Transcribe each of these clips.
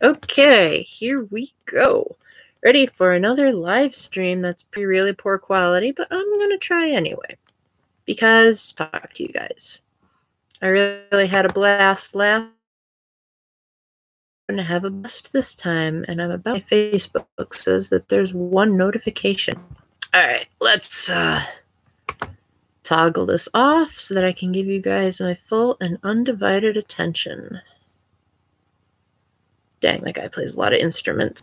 Okay, here we go. Ready for another live stream that's really poor quality, but I'm going to try anyway. Because, talk to you guys. I really had a blast last. I'm going to have a blast this time, and I'm about. My Facebook says that there's one notification. Alright, let's toggle this off so that I can give you guys my full and undivided attention. Dang, that guy plays a lot of instruments.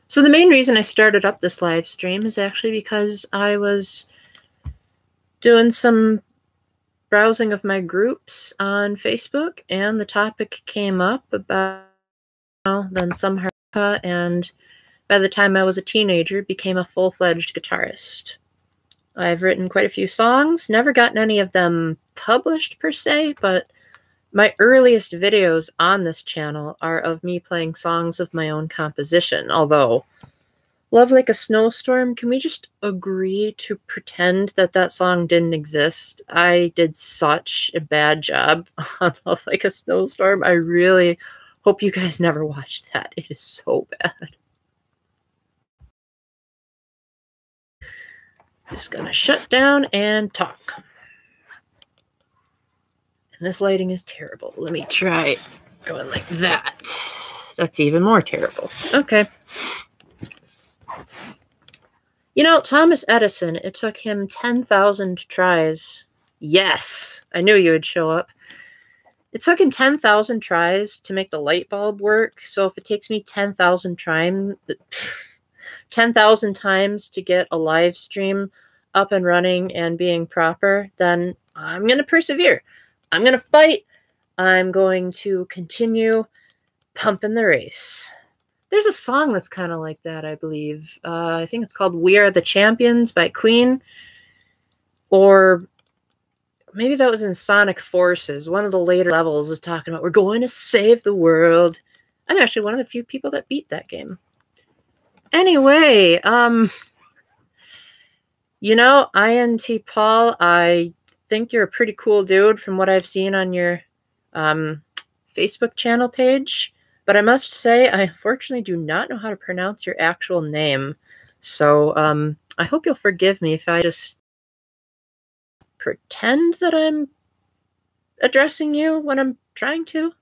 So the main reason I started up this live stream is actually because I was doing some browsing of my groups on Facebook, and the topic came up about then some harmonica, and by the time I was a teenager, became a full-fledged guitarist. I've written quite a few songs, never gotten any of them published per se, but my earliest videos on this channel are of me playing songs of my own composition, although Love Like a Snowstorm, can we just agree to pretend that that song didn't exist? I did such a bad job on Love Like a Snowstorm. I really hope you guys never watched that. It is so bad. Just gonna shut down and talk. And this lighting is terrible. Let me try going like that. That's even more terrible. Okay. You know, Thomas Edison, it took him 10,000 tries. Yes, I knew you would show up. It took him 10,000 tries to make the light bulb work. So if it takes me 10,000 times to get a live stream up and running and being proper, then I'm going to persevere. I'm going to fight. I'm going to continue pumping the race. There's a song that's kind of like that, I believe. I think it's called We Are the Champions by Queen. Or maybe that was in Sonic Forces. One of the later levels is talking about, we're going to save the world. I'm actually one of the few people that beat that game. Anyway, you know, INT Paul, I think you're a pretty cool dude from what I've seen on your Facebook channel page. But I must say, I unfortunately do not know how to pronounce your actual name. So I hope you'll forgive me if I just pretend that I'm addressing you when I'm trying to.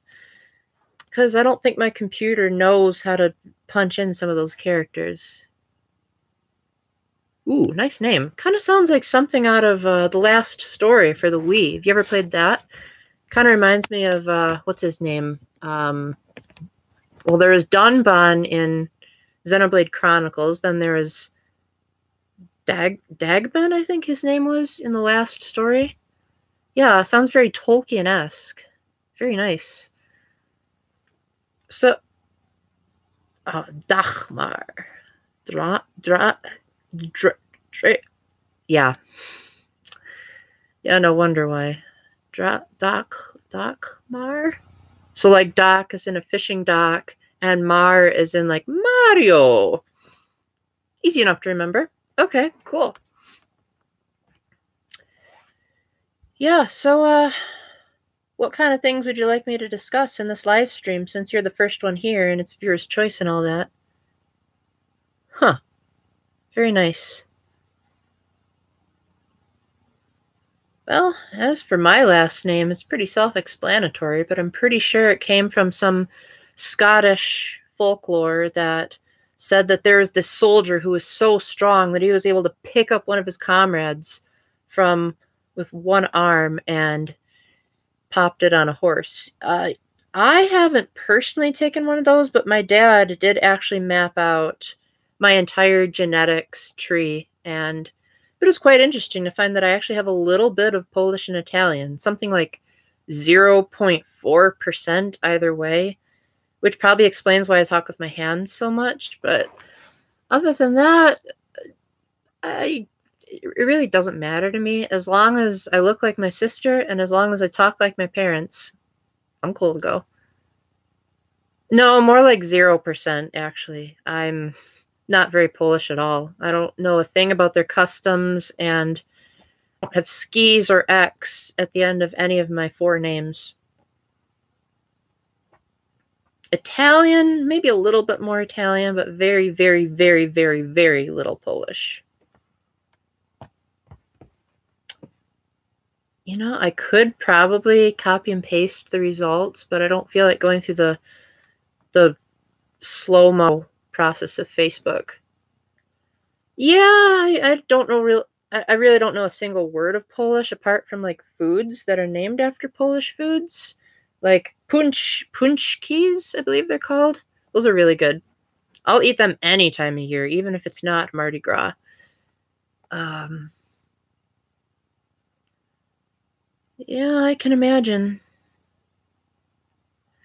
Because I don't think my computer knows how to punch in some of those characters. Ooh, nice name. Kind of sounds like something out of The Last Story for the Wii. Have you ever played that? Kind of reminds me of, what's his name? Well, there is Dunban in Xenoblade Chronicles. Then there is Dagban, I think his name was, in The Last Story. Yeah, sounds very Tolkien-esque. Very nice. So, Dachmar. Yeah. Yeah, no wonder why. Dachmar? So, like, dock is in a fishing dock, and Mar is in, like, Mario. Easy enough to remember. Okay, cool. Yeah, so, what kind of things would you like me to discuss in this live stream, since you're the first one here, and it's viewer's choice and all that? Huh. Very nice. Well, as for my last name, it's pretty self-explanatory, but I'm pretty sure it came from some Scottish folklore that said that there was this soldier who was so strong that he was able to pick up one of his comrades with one arm and popped it on a horse. I haven't personally taken one of those, but my dad did actually map out my entire genetics tree, and it was quite interesting to find that I actually have a little bit of Polish and Italian, something like 0.4% either way, which probably explains why I talk with my hands so much. But other than that, it really doesn't matter to me. As long as I look like my sister and as long as I talk like my parents, I'm cool to go. No, more like 0%, actually. I'm not very Polish at all. I don't know a thing about their customs, and I don't have skis or X at the end of any of my 4 names. Italian, maybe a little bit more Italian, but very, very, very, very, very little Polish. You know, I could probably copy and paste the results, but I don't feel like going through the slow-mo process of Facebook. Yeah, I don't know I really don't know a single word of Polish apart from like foods that are named after Polish foods. Like punchkis, I believe they're called. Those are really good. I'll eat them any time of year, even if it's not Mardi Gras. Yeah, I can imagine.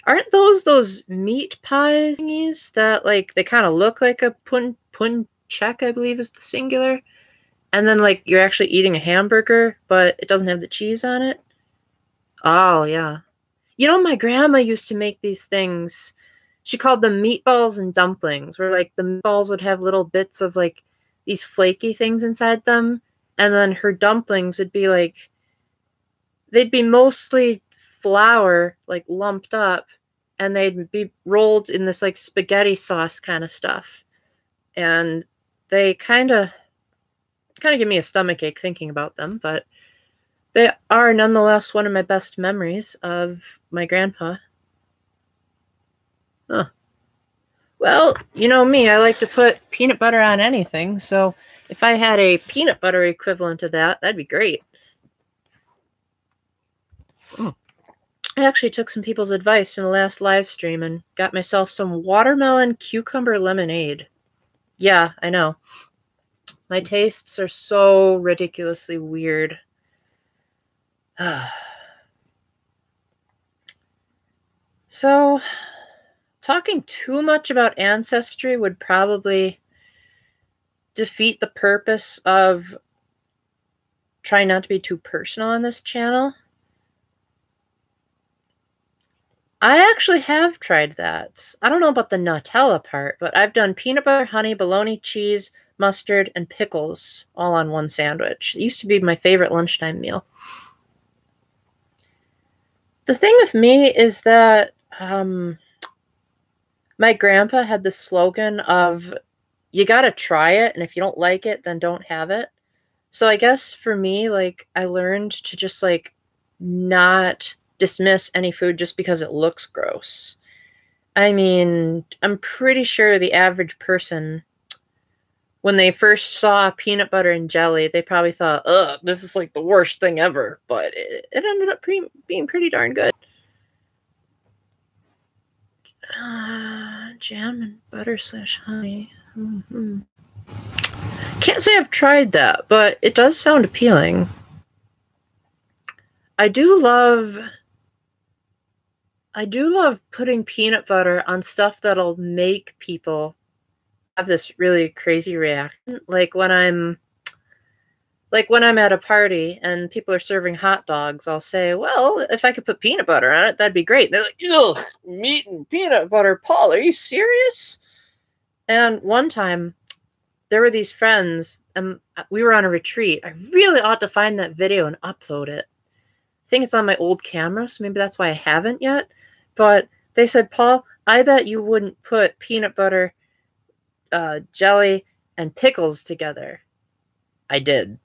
Aren't those meat pie thingies that like they kind of look like a punchek, I believe is the singular, and then like you're actually eating a hamburger, but it doesn't have the cheese on it? Oh yeah. You know, my grandma used to make these things. She called them meatballs and dumplings, where like the meatballs would have little bits of like these flaky things inside them, and then her dumplings would be like they'd be mostly flour, like lumped up, and they'd be rolled in this like spaghetti sauce kind of stuff. And they kind of give me a stomachache thinking about them, but they are nonetheless one of my best memories of my grandpa. Huh. Well, you know me, I like to put peanut butter on anything, so if I had a peanut butter equivalent of that, that'd be great. I actually took some people's advice from the last live stream and got myself some watermelon cucumber lemonade. Yeah, I know. My tastes are so ridiculously weird. So, talking too much about ancestry would probably defeat the purpose of trying not to be too personal on this channel. I actually have tried that. I don't know about the Nutella part, but I've done peanut butter, honey, bologna, cheese, mustard, and pickles all on one sandwich. It used to be my favorite lunchtime meal. The thing with me is that my grandpa had this slogan of, you gotta try it, and if you don't like it, then don't have it. So I guess for me, like, I learned to just, like, not dismiss any food just because it looks gross. I mean, I'm pretty sure the average person, when they first saw peanut butter and jelly, they probably thought, ugh, this is like the worst thing ever. But it ended up being pretty darn good. Jam and butter / honey. Can't say I've tried that, but it does sound appealing. I do love putting peanut butter on stuff that'll make people have this really crazy reaction. Like when I'm at a party and people are serving hot dogs, I'll say, well, if I could put peanut butter on it, that'd be great. And they're like, ugh, meat and peanut butter, Paul, are you serious? And one time, there were these friends, and we were on a retreat. I really ought to find that video and upload it. I think it's on my old camera, so maybe that's why I haven't yet. But they said, Paul, I bet you wouldn't put peanut butter, jelly, and pickles together. I did.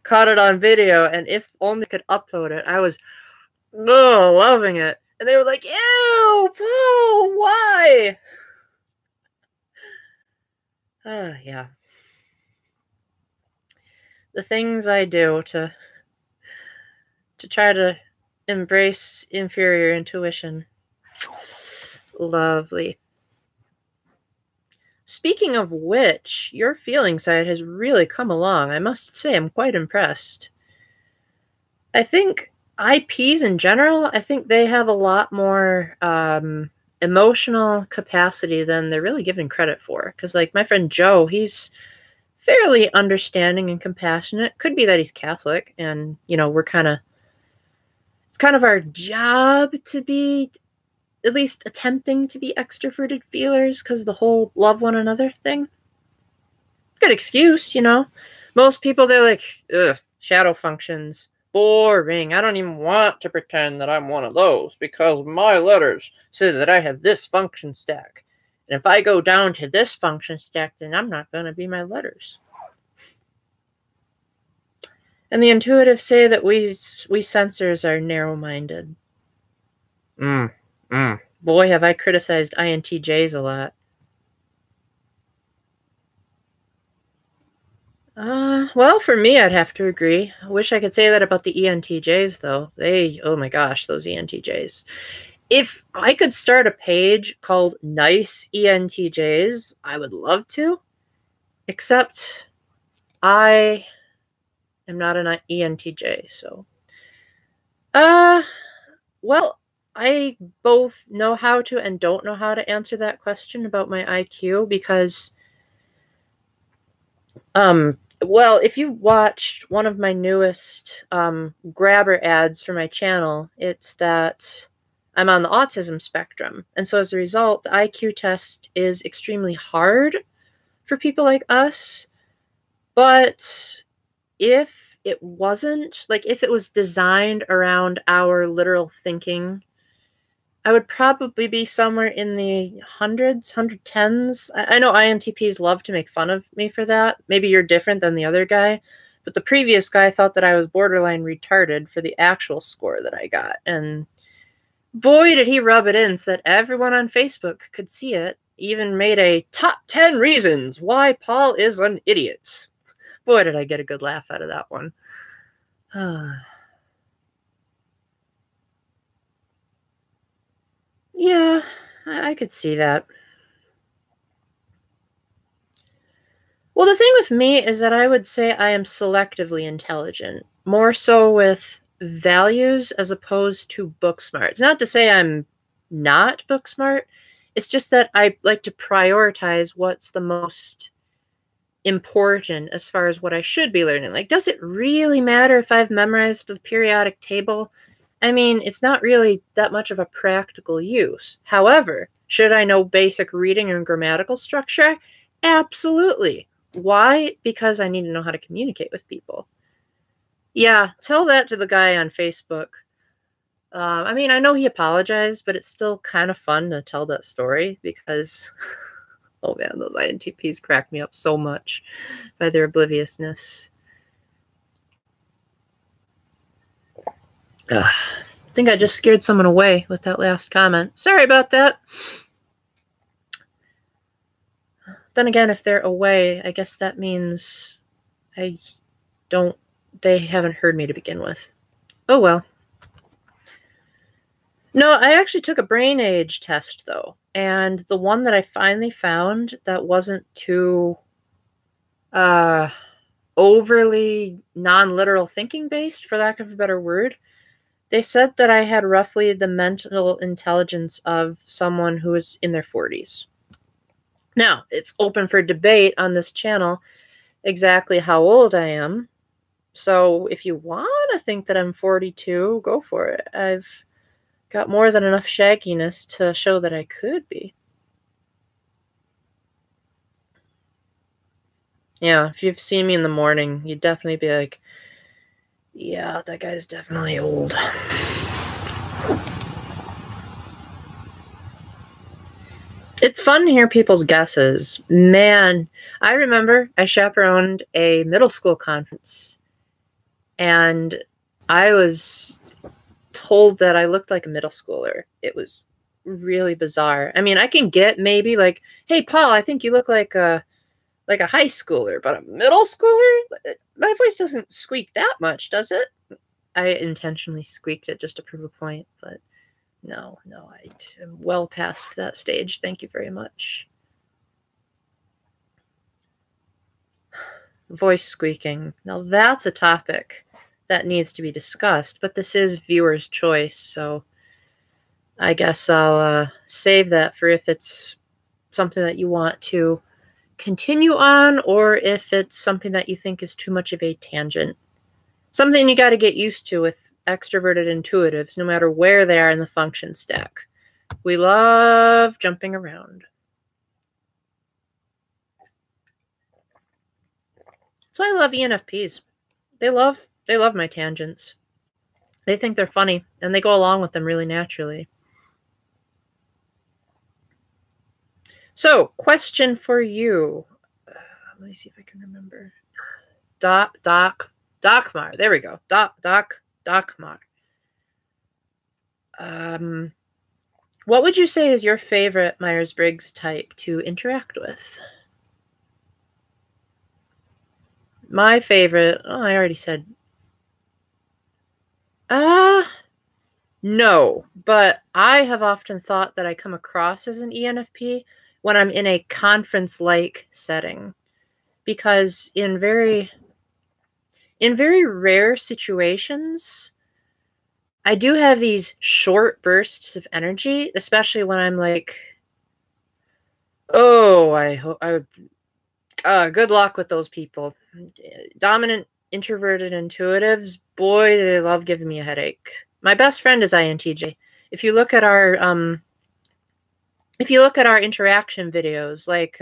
Caught it on video, and if only could upload it, I was loving it. And they were like, ew, Paul, why? Yeah. The things I do to try to embrace inferior intuition. Lovely. Speaking of which, your feeling side has really come along. I must say, I'm quite impressed. I think IPs in general, I think they have a lot more emotional capacity than they're really given credit for. Because, like, my friend Joe, he's fairly understanding and compassionate. Could be that he's Catholic, and, you know, it's kind of our job to be at least attempting to be extroverted feelers because of the whole love one another thing. Good excuse, you know. Most people, they're like, ugh, shadow functions. boring. I don't even want to pretend that I'm one of those because my letters say that I have this function stack. And if I go down to this function stack, then I'm not going to be my letters. And the intuitives say that we sensors are narrow-minded. Boy, have I criticized INTJs a lot. Well, for me, I'd have to agree. I wish I could say that about the ENTJs, though. Oh my gosh, those ENTJs. If I could start a page called Nice ENTJs, I would love to. Except I am not an ENTJ, so. Well, I both know how to and don't know how to answer that question about my IQ because, well, if you watched one of my newest grabber ads for my channel, it's that I'm on the autism spectrum. And so as a result, the IQ test is extremely hard for people like us. But if it wasn't, like if it was designed around our literal thinking, I would probably be somewhere in the hundreds, 110s. I know INTPs love to make fun of me for that. Maybe you're different than the other guy. But the previous guy thought that I was borderline retarded for the actual score that I got. And boy, did he rub it in so that everyone on Facebook could see it. Even made a top 10 reasons why Paul is an idiot. Boy, did I get a good laugh out of that one. Yeah, I could see that. Well, the thing with me is that I would say I am selectively intelligent, more so with values as opposed to book smart. It's not to say I'm not book smart. It's just that I like to prioritize what's the most important as far as what I should be learning. Like, does it really matter if I've memorized the periodic table? I mean, it's not really that much of a practical use. However, should I know basic reading and grammatical structure? Absolutely. Why? Because I need to know how to communicate with people. Yeah, tell that to the guy on Facebook. I mean, I know he apologized, but it's still kind of fun to tell that story because, oh man, those INTPs crack me up so much by their obliviousness. I think I just scared someone away with that last comment. Sorry about that. Then again, if they're away, I guess that means they haven't heard me to begin with. Oh well. No, I actually took a brain age test, though. And the one that I finally found that wasn't too overly non-literal thinking based, for lack of a better word, they said that I had roughly the mental intelligence of someone who is in their 40s. Now, it's open for debate on this channel exactly how old I am. So if you want to think that I'm 42, go for it. I've got more than enough shagginess to show that I could be. Yeah, if you've seen me in the morning, you'd definitely be like, yeah, that guy's definitely old. It's fun to hear people's guesses. Man, I remember I chaperoned a middle school conference, and I was told that I looked like a middle schooler. It was really bizarre. I mean, I can get maybe like, hey, Paul, I think you look like a high schooler, but a middle schooler? My voice doesn't squeak that much, does it? I intentionally squeaked it just to prove a point, but no, I am well past that stage. Thank you very much. Voice squeaking. Now that's a topic that needs to be discussed, but this is viewer's choice, so I guess I'll save that for if it's something that you want to continue on, or if it's something that you think is too much of a tangent. Something you got to get used to with extroverted intuitives, no matter where they are in the function stack. We love jumping around. So I love ENFPs. They love my tangents. They think they're funny, and they go along with them really naturally. So, question for you. Let me see if I can remember. Docmar. There we go. Docmar. What would you say is your favorite Myers-Briggs type to interact with? My favorite, I already said. No, but I have often thought that I come across as an ENFP when I'm in a conference-like setting, because in very rare situations, I do have these short bursts of energy, especially when I'm like, oh, I hope good luck with those people. Dominant, introverted intuitives, boy, do they love giving me a headache. My best friend is INTJ. If you look at our interaction videos, like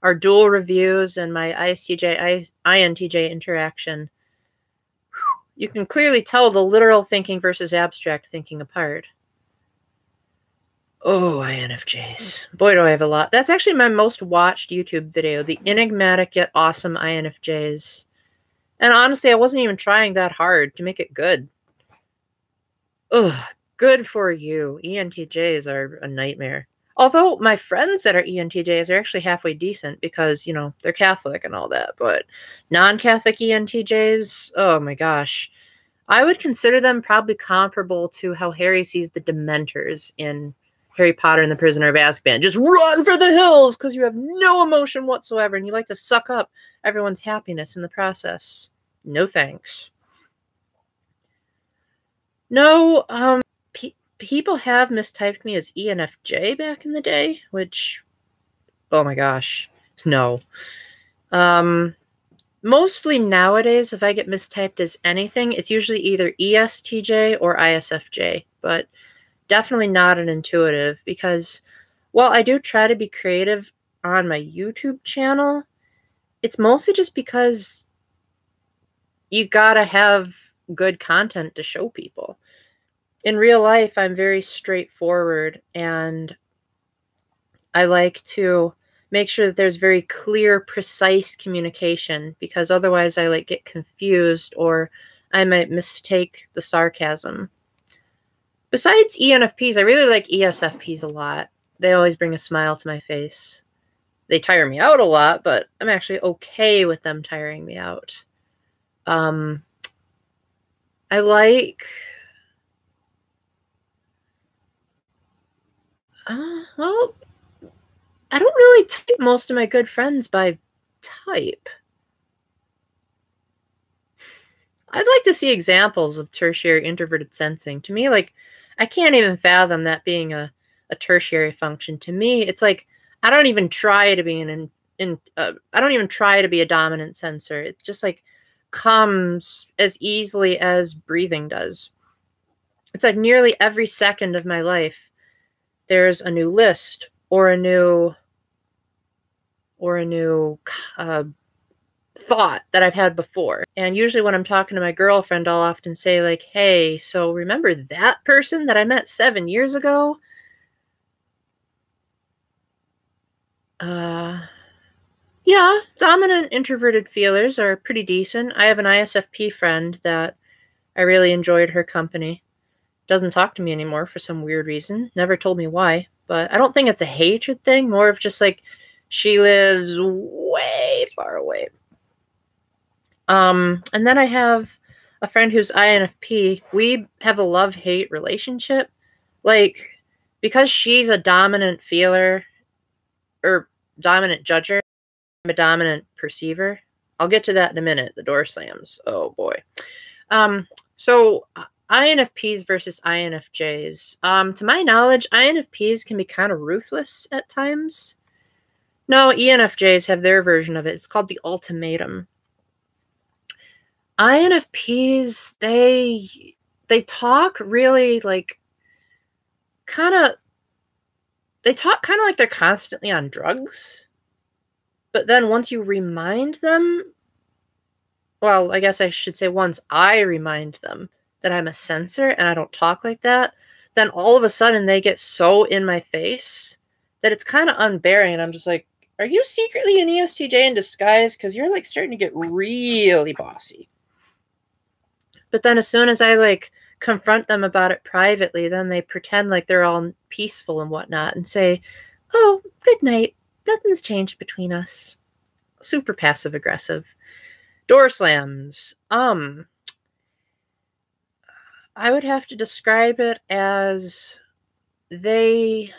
our dual reviews and my INTJ interaction, you can clearly tell the literal thinking versus abstract thinking apart. Oh, INFJs. Boy, do I have a lot. That's actually my most watched YouTube video, the enigmatic yet awesome INFJs. And honestly, I wasn't even trying that hard to make it good. Ugh, good for you. ENTJs are a nightmare. Although my friends that are ENTJs are actually halfway decent because, you know, they're Catholic and all that. But non-Catholic ENTJs, oh my gosh. I would consider them probably comparable to how Harry sees the Dementors in Harry Potter and the Prisoner of Azkaban. Just run for the hills because you have no emotion whatsoever and you like to suck up everyone's happiness in the process. No thanks. No, people have mistyped me as ENFJ back in the day, which, oh my gosh, no. Mostly nowadays, if I get mistyped as anything, it's usually either ESTJ or ISFJ, but definitely not an intuitive, because while I do try to be creative on my YouTube channel, it's mostly just because you gotta have good content to show people. In real life, I'm very straightforward, and I like to make sure that there's very clear, precise communication, because otherwise I like get confused or I might mistake the sarcasm. Besides ENFPs, I really like ESFPs a lot. They always bring a smile to my face. They tire me out a lot, but I'm actually okay with them tiring me out. I like... well, I don't really type most of my good friends by type. I'd like to see examples of tertiary introverted sensing. To me, like, I can't even fathom that being a tertiary function. To me, it's like I don't even try to be I don't even try to be a dominant sensor. It just like comes as easily as breathing does. It's like nearly every second of my life, there's a new list or a new thought that I've had before. And usually when I'm talking to my girlfriend, I'll often say like, hey, so remember that person that I met 7 years ago? Yeah, dominant introverted feelers are pretty decent. I have an ISFP friend that I really enjoyed her company. Doesn't talk to me anymore for some weird reason. Never told me why. But I don't think it's a hatred thing. More of just like she lives way far away. And then I have a friend who's INFP. We have a love-hate relationship. Like, because she's a dominant feeler or dominant judger, I'm a dominant perceiver. I'll get to that in a minute. The door slams. Oh boy. So INFPs versus INFJs. To my knowledge, INFPs can be kind of ruthless at times. No, ENFJs have their version of it. It's called the ultimatum. INFPs, they talk really like they talk kind of like they're constantly on drugs. But then once you remind them, well, I guess I should say once I remind them that I'm a sensor and I don't talk like that, then all of a sudden they get so in my face that it's kind of unbearing. And I'm just like, are you secretly an ESTJ in disguise? Because you're like starting to get really bossy. But then as soon as I like confront them about it privately, then they pretend like they're all peaceful and whatnot and say, oh, good night. Nothing's changed between us. Super passive aggressive. Door slams. I would have to describe it as they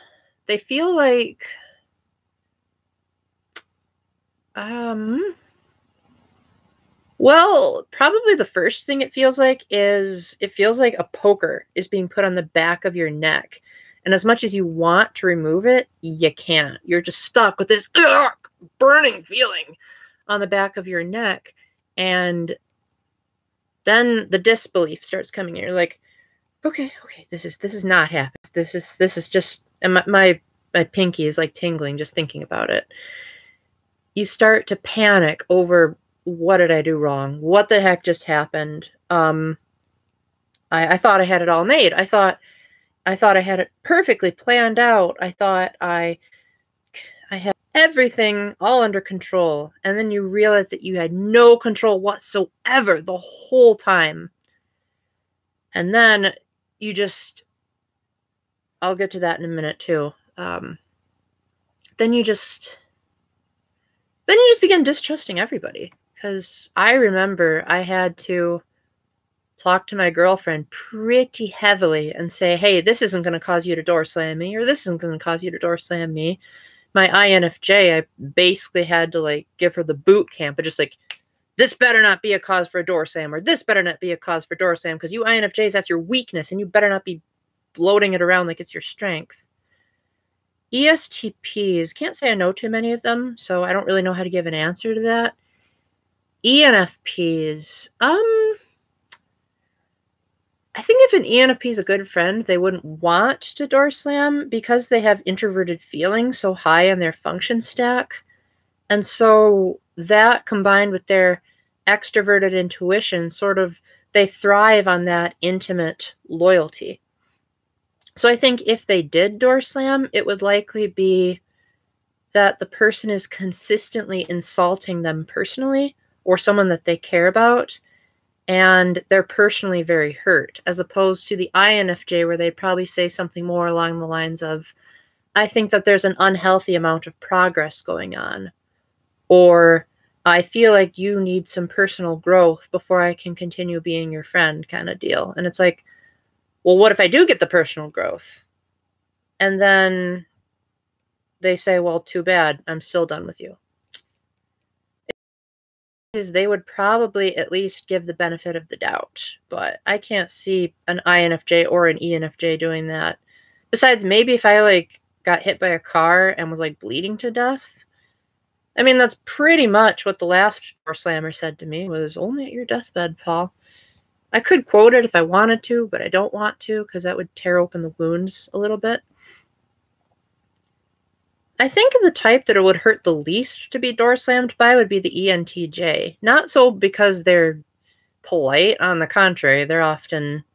feel like well, probably the first thing it feels like is it feels like a poker is being put on the back of your neck. And as much as you want to remove it, you can't. You're just stuck with this burning feeling on the back of your neck. And then the disbelief starts coming in. You're like, okay, this is not happening. This is just, and my pinky is like tingling just thinking about it. You start to panic over, what did I do wrong? What the heck just happened? I thought I had it all made. I thought I had it perfectly planned out. I thought I had everything all under control. And then you realize that you had no control whatsoever the whole time. And then you just, I'll get to that in a minute too. Then you just begin distrusting everybody. Because I remember I had to talk to my girlfriend pretty heavily and say, hey, this isn't going to cause you to door slam me, or this isn't going to cause you to door slam me. My INFJ, I basically had to like give her the boot camp, but just like, this better not be a cause for a door slam, or this better not be a cause for door slam, because you INFJs, that's your weakness, and you better not be bloating it around like it's your strength. ESTPs, can't say I know too many of them, so I don't really know how to give an answer to that. ENFPs, I think if an ENFP is a good friend, they wouldn't want to door slam because they have introverted feelings so high on their function stack. And so that combined with their extroverted intuition, sort of, they thrive on that intimate loyalty. So I think if they did door slam, it would likely be that the person is consistently insulting them personally or someone that they care about, and they're personally very hurt, as opposed to the INFJ where they'd probably say something more along the lines of, I think that there's an unhealthy amount of progress going on, or I feel like you need some personal growth before I can continue being your friend, kind of deal. And it's like, well, what if I do get the personal growth? And then they say, well, too bad, I'm still done with you. Is they would probably at least give the benefit of the doubt, but I can't see an INFJ or an ENFJ doing that. Besides, maybe if I like got hit by a car and was like bleeding to death. I mean, that's pretty much what the last door slammer said to me, was only at your deathbed, Paul. I could quote it if I wanted to, but I don't want to because that would tear open the wounds a little bit. I think the type that it would hurt the least to be door slammed by would be the ENTJ. Not so because they're polite. On the contrary, they're often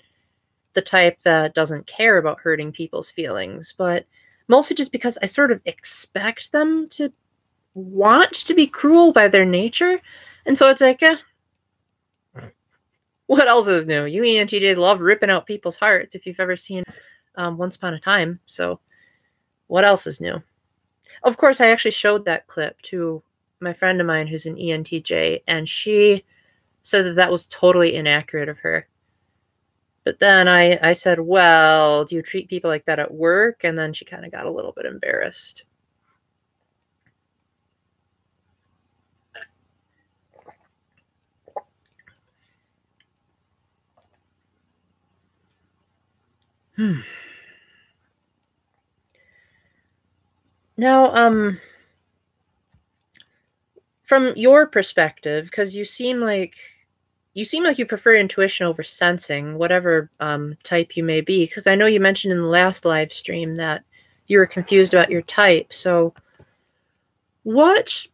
the type that doesn't care about hurting people's feelings, but mostly just because I sort of expect them to want to be cruel by their nature. And so it's like, what else is new? You ENTJs love ripping out people's hearts if you've ever seen Once Upon a Time. So what else is new? Of course, I actually showed that clip to my friend of mine who's an ENTJ, and she said that that was totally inaccurate of her. But then I said, well, do you treat people like that at work? And then she kind of got a little bit embarrassed. Now, from your perspective, because you seem like you prefer intuition over sensing, whatever type you may be, because I know you mentioned in the last live stream that you were confused about your type. So what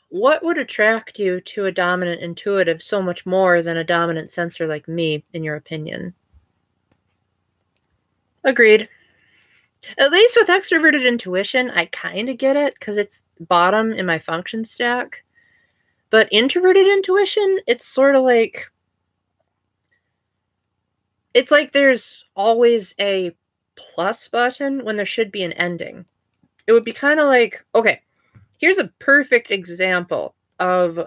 What would attract you to a dominant intuitive so much more than a dominant sensor like me, in your opinion? Agreed. At least with extroverted intuition, I kind of get it because it's bottom in my function stack. But introverted intuition, it's sort of like, it's like there's always a plus button when there should be an ending. It would be kind of like, okay, here's a perfect example of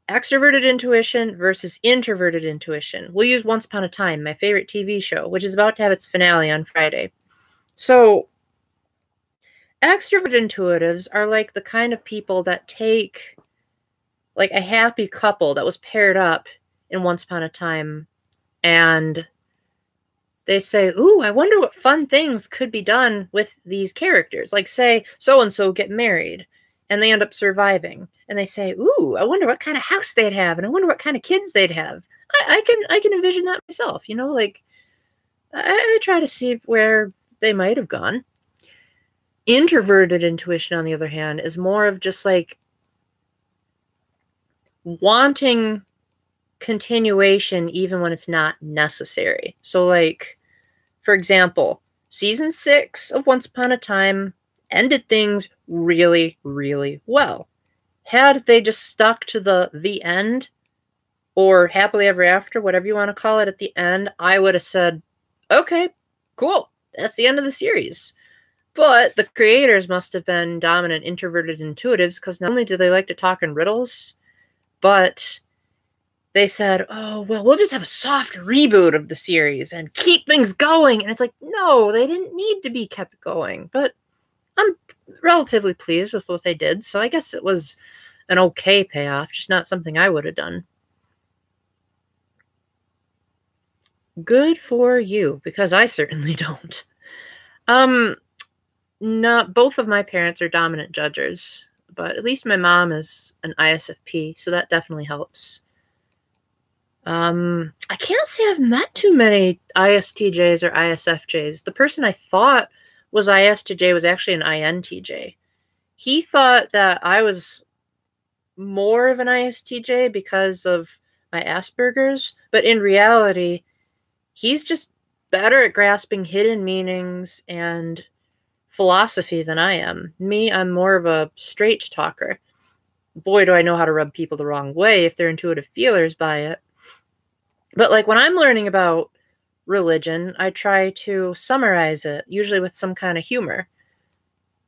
extroverted intuition versus introverted intuition. We'll use Once Upon a Time, my favorite TV show, which is about to have its finale on Friday. So, extroverted intuitives are like the kind of people that take like a happy couple that was paired up in Once Upon a Time, and they say, ooh, I wonder what fun things could be done with these characters. Like, say, so-and-so get married, and they end up surviving. And they say, ooh, I wonder what kind of house they'd have, and I wonder what kind of kids they'd have. I can envision that myself, you know, like, I try to see where they might have gone. Introverted intuition, on the other hand, is more of just like wanting continuation even when it's not necessary. So, like, for example, season 6 of Once Upon a Time ended things really, really well. Had they just stuck to the end, or happily ever after, whatever you want to call it, at the end, I would have said, okay, cool, that's the end of the series. But the creators must have been dominant introverted intuitives, because not only do they like to talk in riddles, but they said, oh, well, we'll just have a soft reboot of the series and keep things going. And it's like, no, they didn't need to be kept going. But I'm relatively pleased with what they did, so I guess it was an okay payoff, just not something I would have done. Good for you, because I certainly don't. Not both of my parents are dominant judgers, but at least my mom is an ISFP, so that definitely helps. I can't say I've met too many ISTJs or ISFJs. The person I thought was ISTJ was actually an INTJ. He thought that I was more of an ISTJ because of my Asperger's, but in reality, he's just better at grasping hidden meanings and philosophy than I am. Me, I'm more of a straight talker. Boy, do I know how to rub people the wrong way if they're intuitive feelers by it. But like when I'm learning about religion, I try to summarize it, usually with some kind of humor.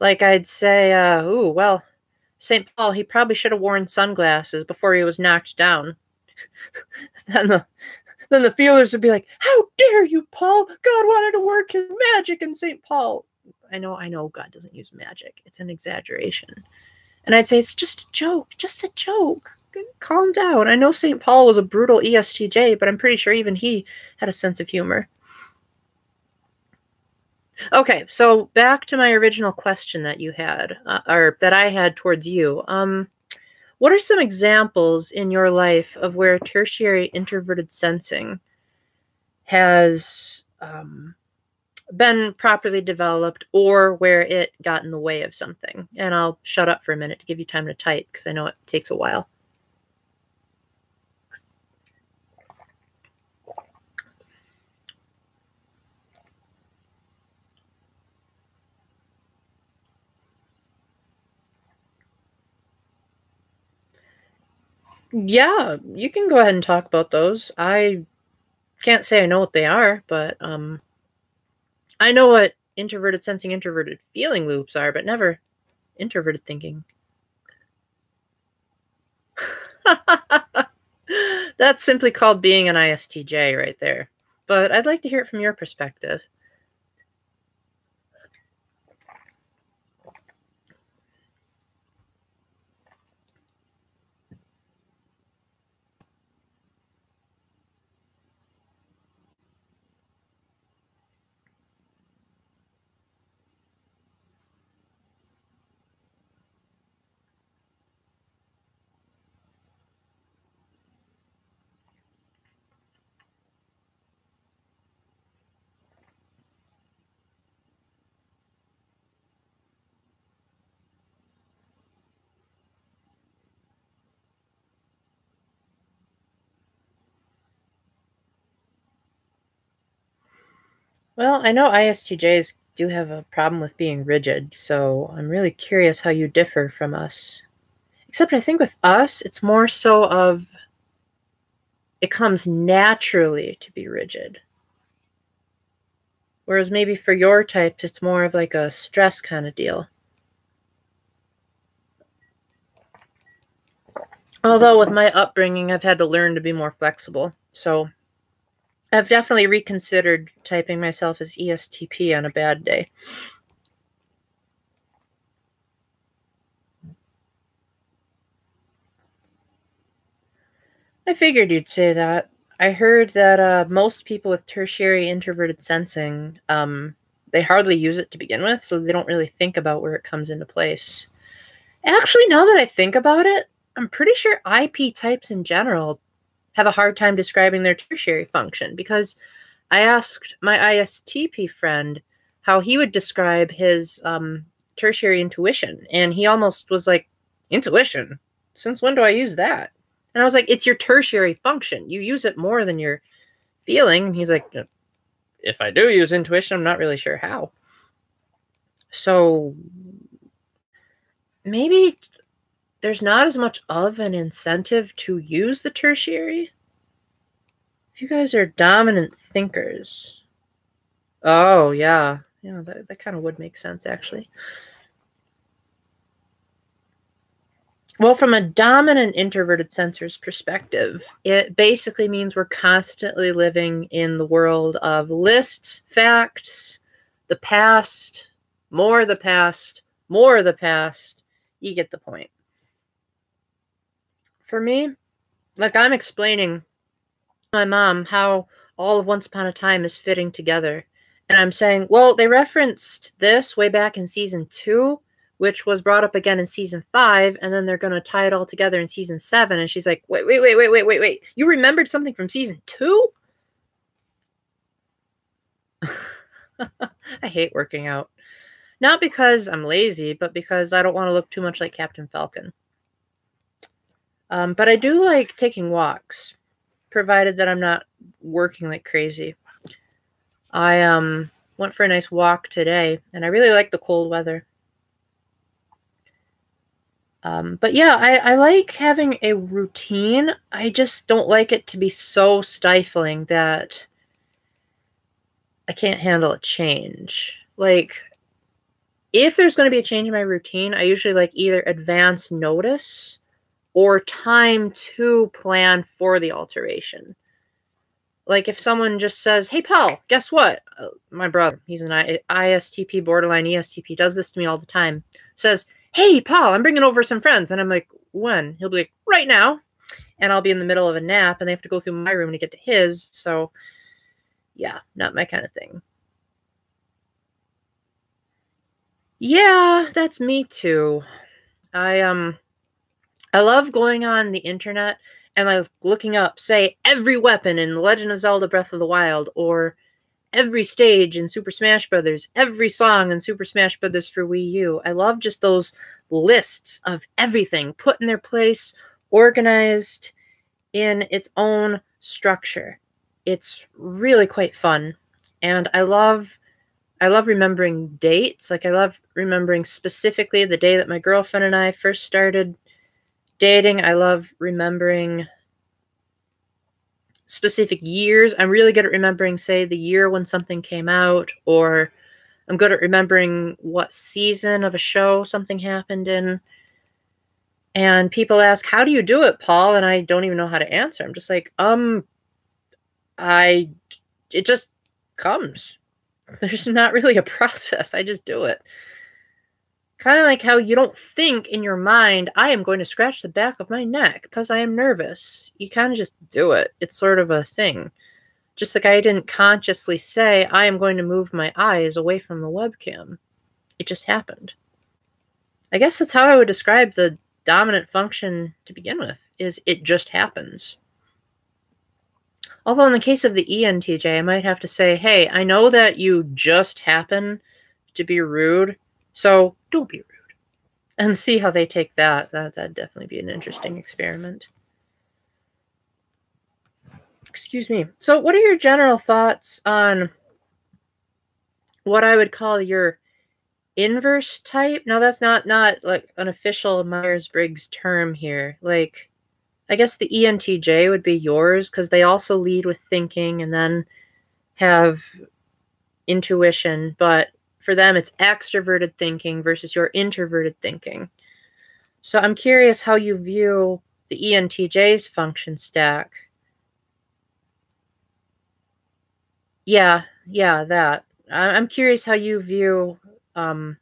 Like I'd say, ooh, well, St. Paul, he probably should have worn sunglasses before he was knocked down. then the feelers would be like, how dare you, Paul? God wanted to work his magic in St. Paul. I know God doesn't use magic. It's an exaggeration. And I'd say, it's just a joke, just a joke. Calm down. I know St. Paul was a brutal ESTJ, but I'm pretty sure even he had a sense of humor. Okay, so back to my original question that you had, or that I had towards you. What are some examples in your life of where tertiary introverted sensing has been properly developed, or where it got in the way of something? And I'll shut up for a minute to give you time to type, because I know it takes a while. Yeah, you can go ahead and talk about those. I can't say I know what they are, but I know what introverted sensing, introverted feeling loops are, but never introverted thinking. That's simply called being an ISTJ right there. But I'd like to hear it from your perspective. Well, I know ISTJs do have a problem with being rigid, so I'm really curious how you differ from us. Except I think with us, it's more so of it comes naturally to be rigid. Whereas maybe for your type, it's more of like a stress kind of deal. Although with my upbringing, I've had to learn to be more flexible. So I've definitely reconsidered typing myself as ESTP on a bad day. I figured you'd say that. I heard that most people with tertiary introverted sensing, they hardly use it to begin with, so they don't really think about where it comes into place. Actually, now that I think about it, I'm pretty sure IP types in general have a hard time describing their tertiary function, because I asked my ISTP friend how he would describe his tertiary intuition, and he almost was like, intuition? Since when do I use that? And I was like, it's your tertiary function. You use it more than your feeling. And he's like, if I do use intuition, I'm not really sure how. So maybe there's not as much of an incentive to use the tertiary. If you guys are dominant thinkers. Oh, yeah. Yeah, that kind of would make sense, actually. Well, from a dominant introverted sensor's perspective, it basically means we're constantly living in the world of lists, facts, the past, more of the past, more of the past. You get the point. For me, like I'm explaining to my mom how all of Once Upon a Time is fitting together. And I'm saying, well, they referenced this way back in season 2, which was brought up again in season 5, and then they're going to tie it all together in season 7. And she's like, wait. You remembered something from season 2? I hate working out. Not because I'm lazy, but because I don't want to look too much like Captain Falcon. But I do like taking walks, provided that I'm not working like crazy. I went for a nice walk today, and I really like the cold weather. But yeah, I like having a routine. I just don't like it to be so stifling that I can't handle a change. Like, if there's going to be a change in my routine, I usually like either advance notice or time to plan for the alteration. Like if someone just says, hey, Paul, guess what? My brother, he's an ISTP, borderline ESTP, does this to me all the time. Says, hey, Paul, I'm bringing over some friends. And I'm like, when? He'll be like, right now. And I'll be in the middle of a nap, and they have to go through my room to get to his. So, yeah, not my kind of thing. Yeah, that's me too. I love going on the internet and like looking up, say, every weapon in The Legend of Zelda Breath of the Wild, or every stage in Super Smash Brothers, every song in Super Smash Brothers for Wii U. I love just those lists of everything put in their place, organized in its own structure. It's really quite fun. And I love remembering dates. Like I love remembering specifically the day that my girlfriend and I first started dating. I love remembering specific years. I'm really good at remembering, say, the year when something came out, or I'm good at remembering what season of a show something happened in. And people ask, how do you do it, Paul? And I don't even know how to answer. I'm just like, it just comes. There's not really a process. I just do it. Kind of like how you don't think in your mind, I am going to scratch the back of my neck because I am nervous. You kind of just do it. It's sort of a thing. Just like I didn't consciously say, I am going to move my eyes away from the webcam. It just happened. I guess that's how I would describe the dominant function to begin with, is it just happens. Although in the case of the ENTJ, I might have to say, hey, I know that you just happen to be rude, so don't be rude. And see how they take that. That'd definitely be an interesting experiment. Excuse me. So what are your general thoughts on what I would call your inverse type. Now that's not like an official Myers-Briggs term here. Like, I guess the ENTJ would be yours because they also lead with thinking and then have intuition, but for them it's extroverted thinking versus your introverted thinking. So I'm curious how you view the ENTJ's function stack. Yeah, that. I'm curious how you view that.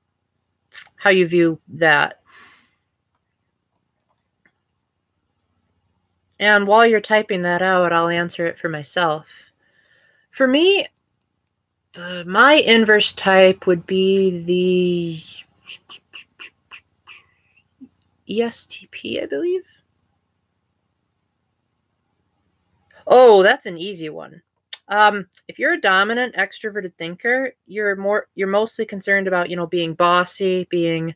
And while you're typing that out, I'll answer it for myself. For me, my inverse type would be the ESTP, I believe. Oh, that's an easy one. If you're a dominant extroverted thinker, you're mostly concerned about, being bossy, being,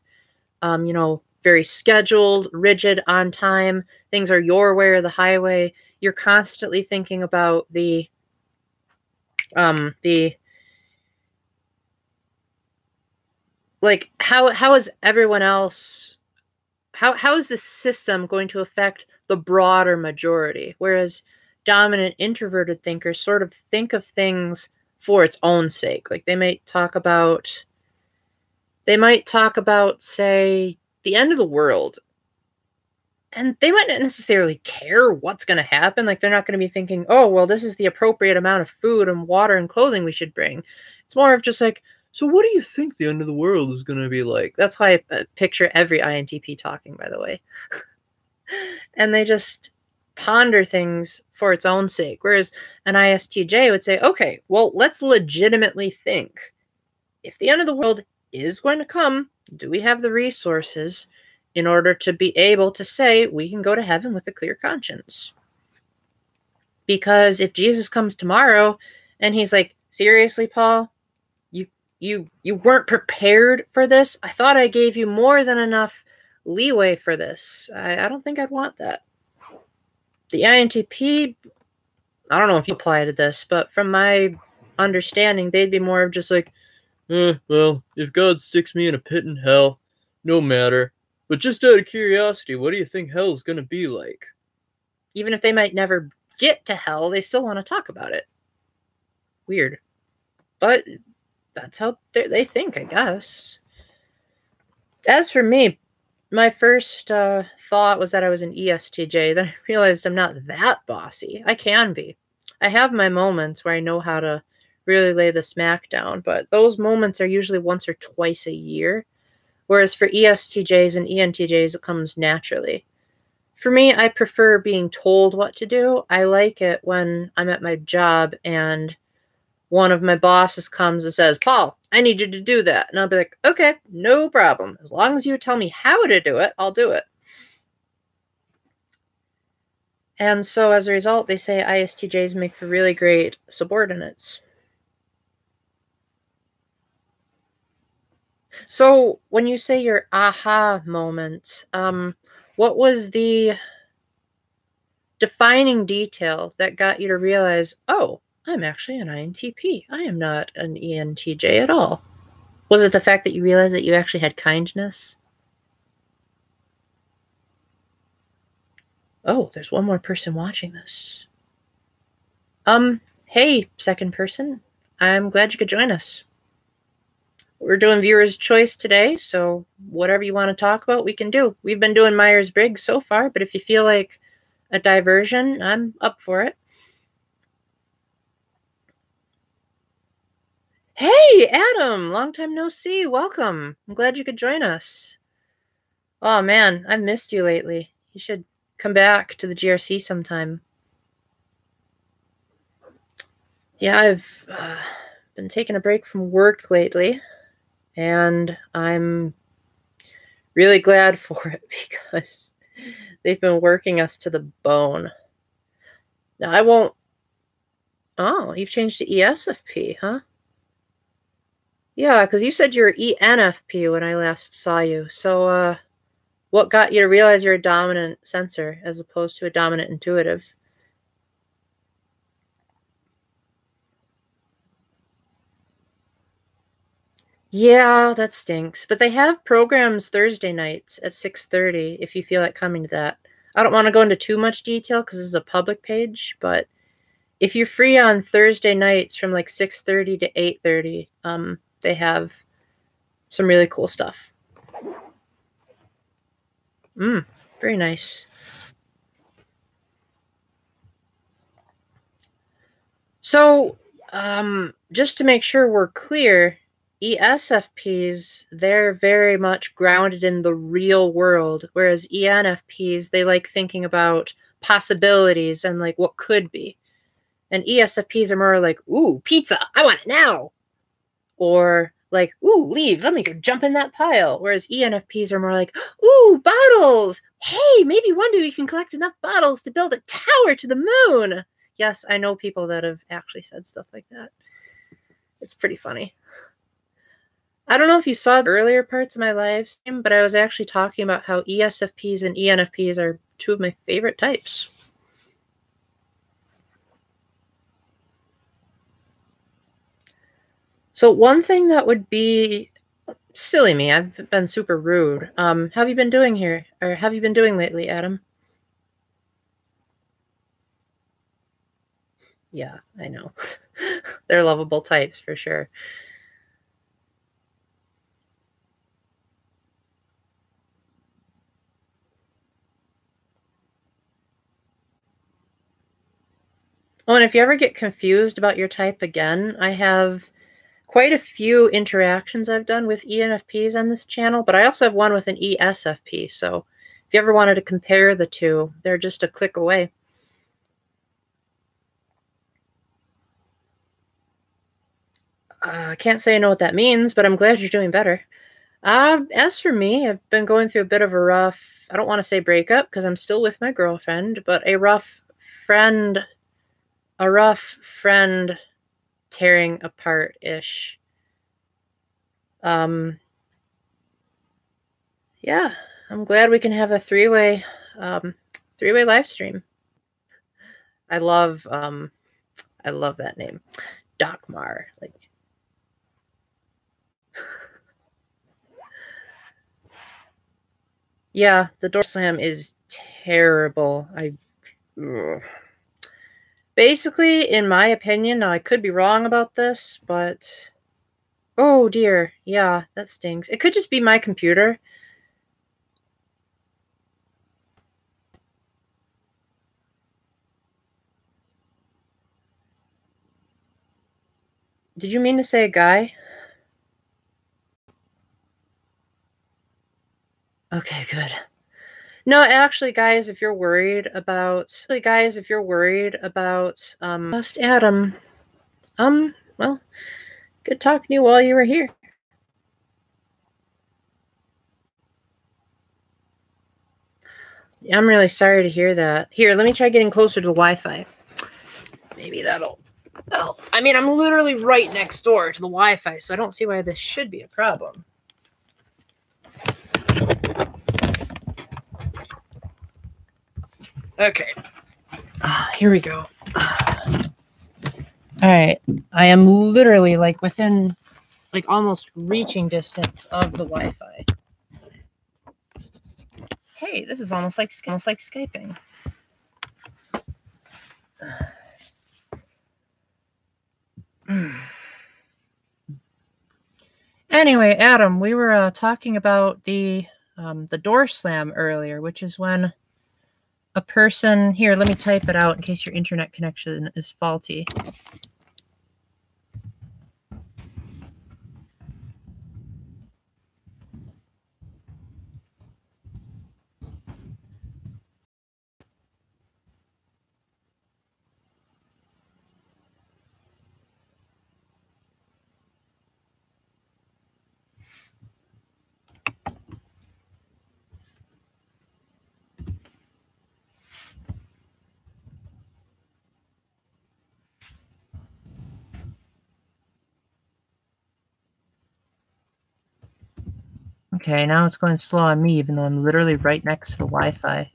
very scheduled, rigid, on time. Things are your way or the highway. You're constantly thinking about like how is everyone else, how is the system going to affect the broader majority? Whereas dominant introverted thinkers sort of think of things for its own sake. Like they might talk about, say, the end of the world, and they might not necessarily care what's going to happen. Like they're not going to be thinking, oh, well, this is the appropriate amount of food and water and clothing we should bring. It's more of just like, so what do you think the end of the world is going to be like? That's why I picture every INTP talking, by the way. And they just ponder things for its own sake. Whereas an ISTJ would say, okay, well, let's legitimately think. If the end of the world is going to come, do we have the resources in order to be able to say we can go to heaven with a clear conscience? Because if Jesus comes tomorrow and he's like, seriously, Paul, you weren't prepared for this. I thought I gave you more than enough leeway for this. I don't think I'd want that. The INTP, I don't know if you apply to this, but from my understanding, they'd be more of just like, well, if God sticks me in a pit in hell, no matter. But just out of curiosity, what do you think hell's gonna be like? Even if they might never get to hell, they still want to talk about it. Weird. But that's how they think, I guess. As for me, my first thought was that I was an ESTJ. Then I realized I'm not that bossy. I can be. I have my moments where I know how to really lay the smack down, but those moments are usually once or twice a year. Whereas for ESTJs and ENTJs, it comes naturally. For me, I prefer being told what to do. I like it when I'm at my job and one of my bosses comes and says, Paul, I need you to do that. And I'll be like, okay, no problem. As long as you tell me how to do it, I'll do it. And so as a result, they say ISTJs make for really great subordinates. So when you say your aha moment, what was the defining detail that got you to realize, oh, I'm actually an INTP. I am not an ENTJ at all. Was it the fact that you realized that you actually had kindness? Oh, there's one more person watching this. Hey, second person. I'm glad you could join us. We're doing viewer's choice today, so whatever you want to talk about, we can do. We've been doing Myers-Briggs so far, but if you feel like a diversion, I'm up for it. Hey, Adam! Long time no see. Welcome. I'm glad you could join us. Oh, man, I've missed you lately. You should come back to the GRC sometime. Yeah, I've been taking a break from work lately, and I'm really glad for it because they've been working us to the bone. Now, I won't... Oh, you've changed to ESFP, huh? Yeah, because you said you were ENFP when I last saw you. So, what got you to realize you're a dominant sensor as opposed to a dominant intuitive? Yeah, that stinks. But they have programs Thursday nights at 6:30 if you feel like coming to that. I don't want to go into too much detail because this is a public page, but if you're free on Thursday nights from like 6:30 to 8:30, they have some really cool stuff. Very nice. So, just to make sure we're clear, ESFPs, they're very much grounded in the real world, whereas ENFPs, they like thinking about possibilities and like what could be. And ESFPs are more like, ooh, pizza, I want it now. Or like, ooh, leaves, let me go jump in that pile. Whereas ENFPs are more like, ooh, bottles. Hey, maybe one day we can collect enough bottles to build a tower to the moon. Yes, I know people that have actually said stuff like that. It's pretty funny. I don't know if you saw the earlier parts of my live stream, but I was actually talking about how ESFPs and ENFPs are two of my favorite types. So one thing that would be silly me, I've been super rude. How have you been doing here? Or have you been doing lately, Adam? Yeah, I know. They're lovable types for sure. Oh, and if you ever get confused about your type again, I have quite a few interactions I've done with ENFPs on this channel, but I also have one with an ESFP. So if you ever wanted to compare the two, they're just a click away. I can't say I know what that means, but I'm glad you're doing better. As for me, I've been going through a bit of a rough, I don't want to say breakup because I'm still with my girlfriend, but friend, a rough friend tearing apart-ish. Yeah, I'm glad we can have a three-way live stream. I love that name. Dokmar. Like yeah, the door slam is terrible. Basically, in my opinion, now I could be wrong about this, but oh dear, yeah, that stings. It could just be my computer. Did you mean to say a guy? Okay, good. No, actually, guys, if you're worried about, just Adam. Well, good talking to you while you were here. I'm really sorry to hear that. Here, let me try getting closer to the Wi-Fi. Maybe that'll help. I mean, I'm literally right next door to the Wi-Fi, so I don't see why this should be a problem. Okay. Here we go. All right. I am literally like within like almost reaching distance of the Wi-Fi. Hey, this is almost like Skyping. Anyway, Adam, we were talking about the door slam earlier, which is when a person here. Let me type it out in case your internet connection is faulty. Okay, now it's going slow on me, even though I'm literally right next to the Wi-Fi.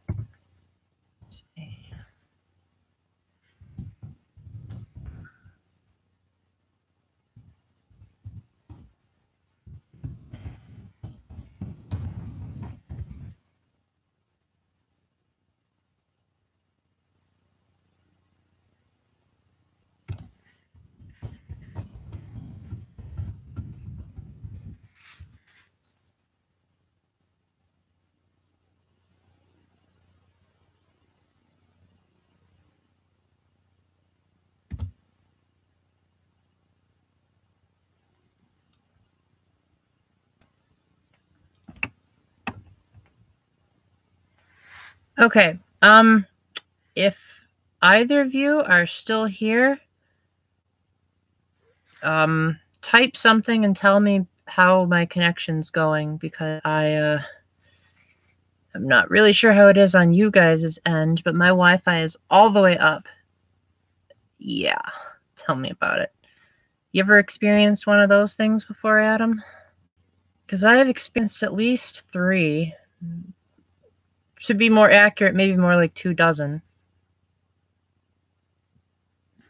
Okay. If either of you are still here, type something and tell me how my connection's going, because I'm not really sure how it is on you guys' end, but my Wi-Fi is all the way up. Yeah, tell me about it. You ever experienced one of those things before, Adam? Because I have experienced at least 3. To be more accurate, maybe more like 24.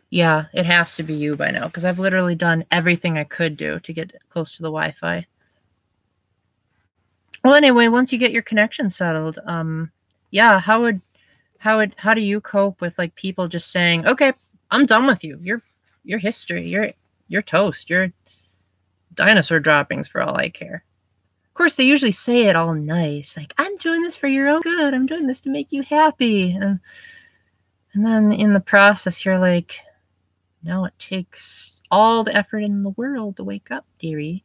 Yeah, it has to be you by now, because I've literally done everything I could do to get close to the Wi-Fi. Well, anyway, once you get your connection settled, yeah, how do you cope with like people just saying, "Okay, I'm done with you. You're history. You're toast. You're dinosaur droppings for all I care." Of course, they usually say it all nice, like, "I'm doing this for your own good. I'm doing this to make you happy." And then in the process, you're like, "No, it takes all the effort in the world to wake up, dearie."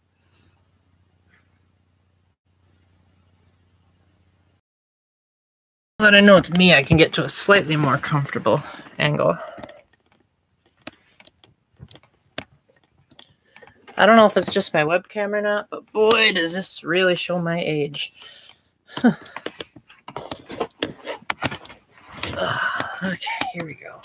Now that I know it's me, I can get to a slightly more comfortable angle. I don't know if it's just my webcam or not, but boy, does this really show my age. Okay, here we go.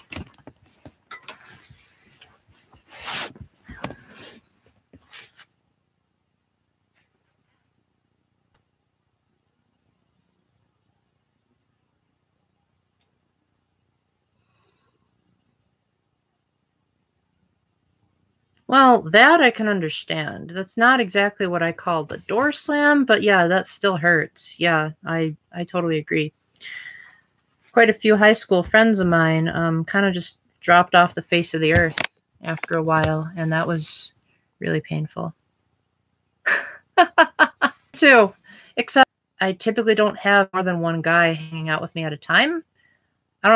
Well, that I can understand. That's not exactly what I call the door slam, but yeah, that still hurts. Yeah, I totally agree. Quite a few high school friends of mine kind of just dropped off the face of the earth after a while, and that was really painful. Too, except I typically don't have more than one guy hanging out with me at a time.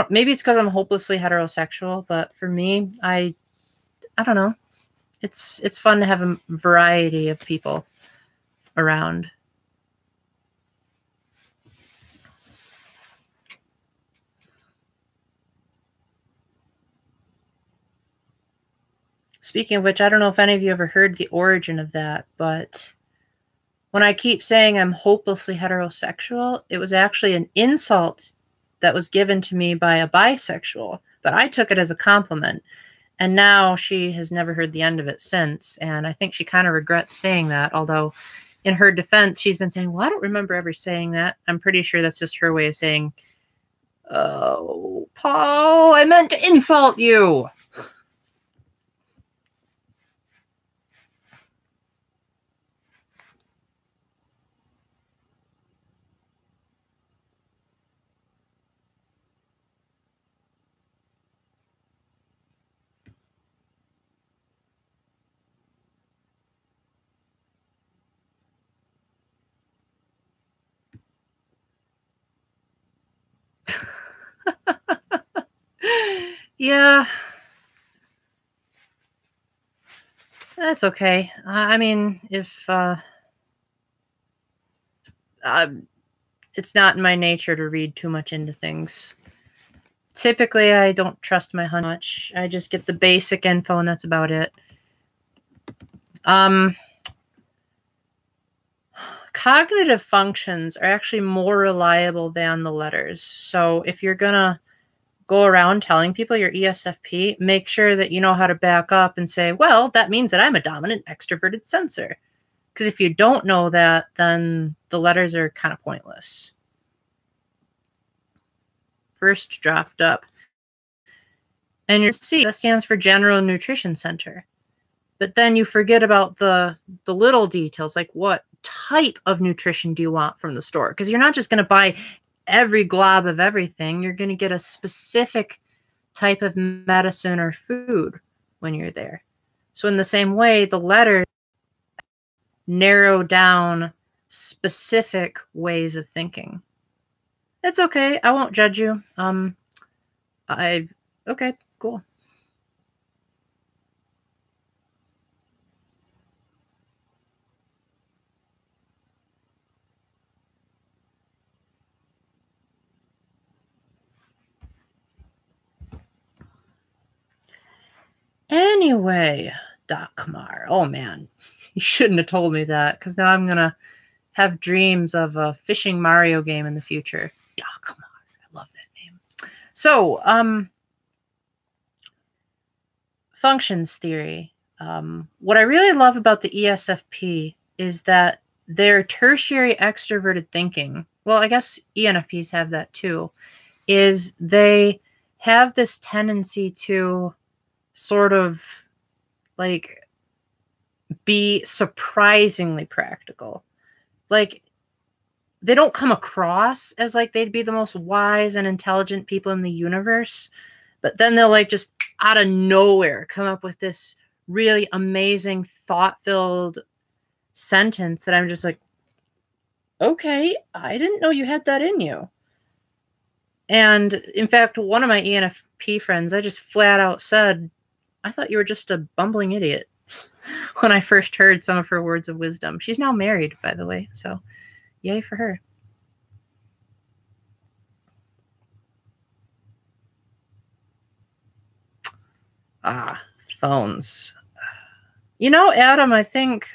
Maybe it's because I'm hopelessly heterosexual, but for me, I don't know. It's fun to have a variety of people around. Speaking of which, I don't know if any of you ever heard the origin of that, but when I keep saying I'm hopelessly heterosexual, it was actually an insult that was given to me by a bisexual, but I took it as a compliment. And now she has never heard the end of it since, and I think she kind of regrets saying that, although in her defense, she's been saying, "Well, I don't remember ever saying that." I'm pretty sure that's just her way of saying, "Oh, Paul, I meant to insult you." Yeah, that's okay. I mean, if it's not in my nature to read too much into things. Typically, I don't trust my hunch much. I just get the basic info, and that's about it. Cognitive functions are actually more reliable than the letters. So if you're gonna go around telling people you're ESFP, make sure that you know how to back up and say, well, that means that I'm a dominant extroverted sensor. Because if you don't know that, then the letters are kind of pointless. First dropped up. And your C, that stands for General Nutrition Center. But then you forget about the little details, like what type of nutrition do you want from the store? Because you're not just going to buy every glob of everything. You're going to get a specific type of medicine or food when you're there. So in the same way, the letters narrow down specific ways of thinking. It's okay. I won't judge you. Okay, cool. Anyway, Dakmar. Oh, man. You shouldn't have told me that, because now I'm going to have dreams of a fishing Mario game in the future. Dakmar. I love that name. So, functions theory. What I really love about the ESFP is that their tertiary extroverted thinking, well, I guess ENFPs have that too, is they have this tendency to sort of like be surprisingly practical. Like, they don't come across as like they'd be the most wise and intelligent people in the universe, but then they'll like just out of nowhere come up with this really amazing thought-filled sentence that I'm just like, okay, I didn't know you had that in you. And in fact, one of my ENFP friends, I just flat out said, I thought you were just a bumbling idiot when I first heard some of her words of wisdom. She's now married, by the way, so yay for her. Phones. You know, Adam, I think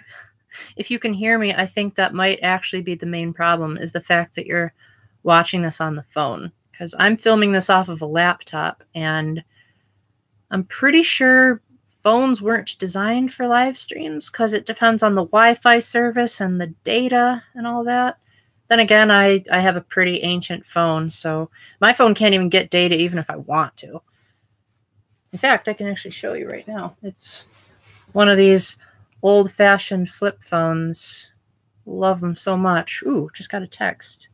if you can hear me, I think that might actually be the main problem, is the fact that you're watching this on the phone. Because I'm filming this off of a laptop, and I'm pretty sure phones weren't designed for live streams because it depends on the Wi-Fi service and the data and all that. Then again, I have a pretty ancient phone, so my phone can't even get data even if I want to. In fact, I can actually show you right now. It's one of these old-fashioned flip phones. Love them so much. Ooh, just got a text.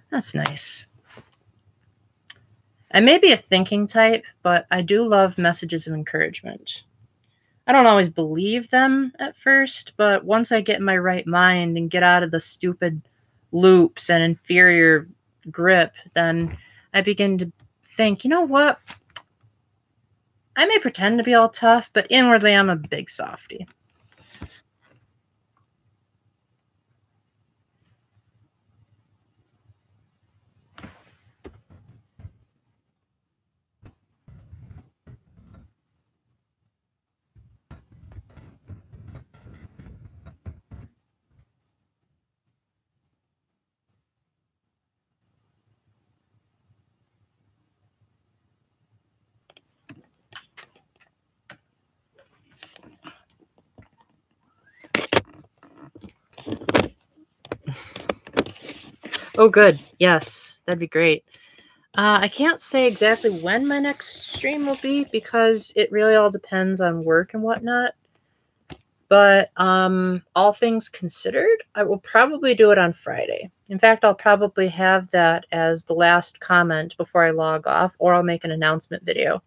That's nice. I may be a thinking type, but I do love messages of encouragement. I don't always believe them at first, but once I get in my right mind and get out of the stupid loops and inferior grip, then I begin to think, you know what? I may pretend to be all tough, but inwardly I'm a big softie. Oh, good. Yes, that'd be great. I can't say exactly when my next stream will be because it really all depends on work and whatnot. But all things considered, I will probably do it on Friday. In fact, I'll probably have that as the last comment before I log off, or I'll make an announcement video.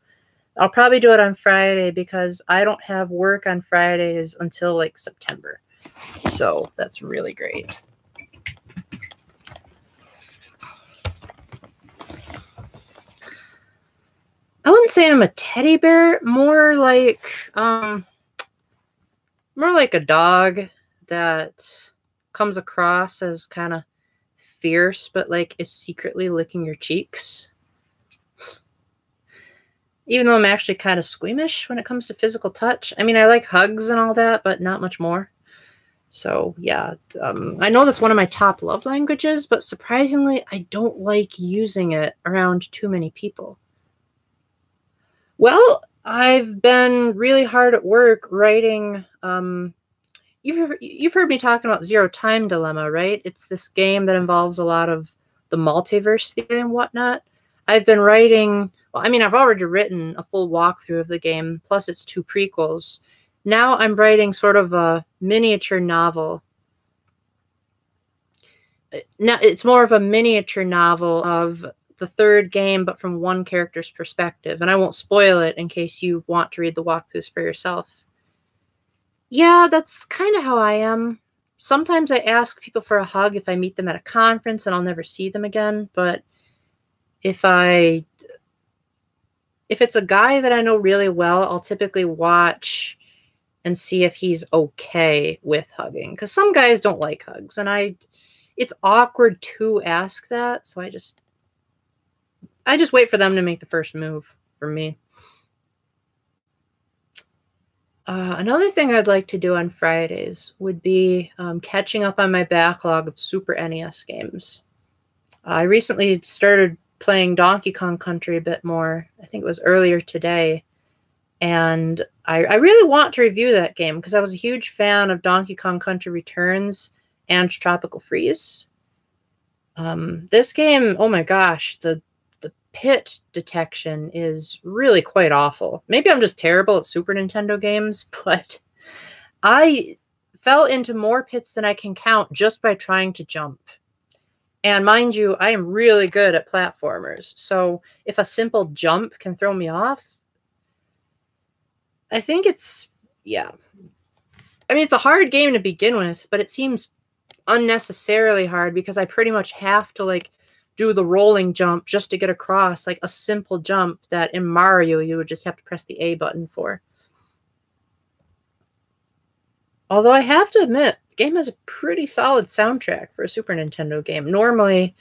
I'll probably do it on Friday because I don't have work on Fridays until like September. So that's really great. I wouldn't say I'm a teddy bear, more like a dog that comes across as kind of fierce, but like is secretly licking your cheeks. Even though I'm actually kind of squeamish when it comes to physical touch. I mean, I like hugs and all that, but not much more. So yeah, I know that's one of my top love languages, but surprisingly, I don't like using it around too many people. Well, I've been really hard at work writing. You've heard me talking about Zero Time Dilemma, right? It's this game that involves a lot of the multiverse theory and whatnot. I've been writing. Well, I mean, I've already written a full walkthrough of the game, plus its 2 prequels. Now I'm writing sort of a miniature novel. Now it's more of a miniature novel of the 3rd game, but from one character's perspective. And I won't spoil it in case you want to read the walkthroughs for yourself. Yeah, that's kind of how I am. Sometimes I ask people for a hug if I meet them at a conference and I'll never see them again. But if it's a guy that I know really well, I'll typically watch and see if he's okay with hugging. Because some guys don't like hugs. And it's awkward to ask that, so I just wait for them to make the first move for me. Another thing I'd like to do on Fridays would be catching up on my backlog of Super NES games. I recently started playing Donkey Kong Country a bit more. I think it was earlier today. And I really want to review that game because I was a huge fan of Donkey Kong Country Returns and Tropical Freeze. This game, oh my gosh, the pit detection is really quite awful. Maybe I'm just terrible at Super Nintendo games, but I fell into more pits than I can count just by trying to jump. And mind you, I am really good at platformers, so if a simple jump can throw me off, I think it's, yeah. I mean, it's a hard game to begin with, but it seems unnecessarily hard because I pretty much have to, like, do the rolling jump just to get across, like a simple jump that in Mario you would just have to press the A button for. Although I have to admit, the game has a pretty solid soundtrack for a Super Nintendo game. Normally,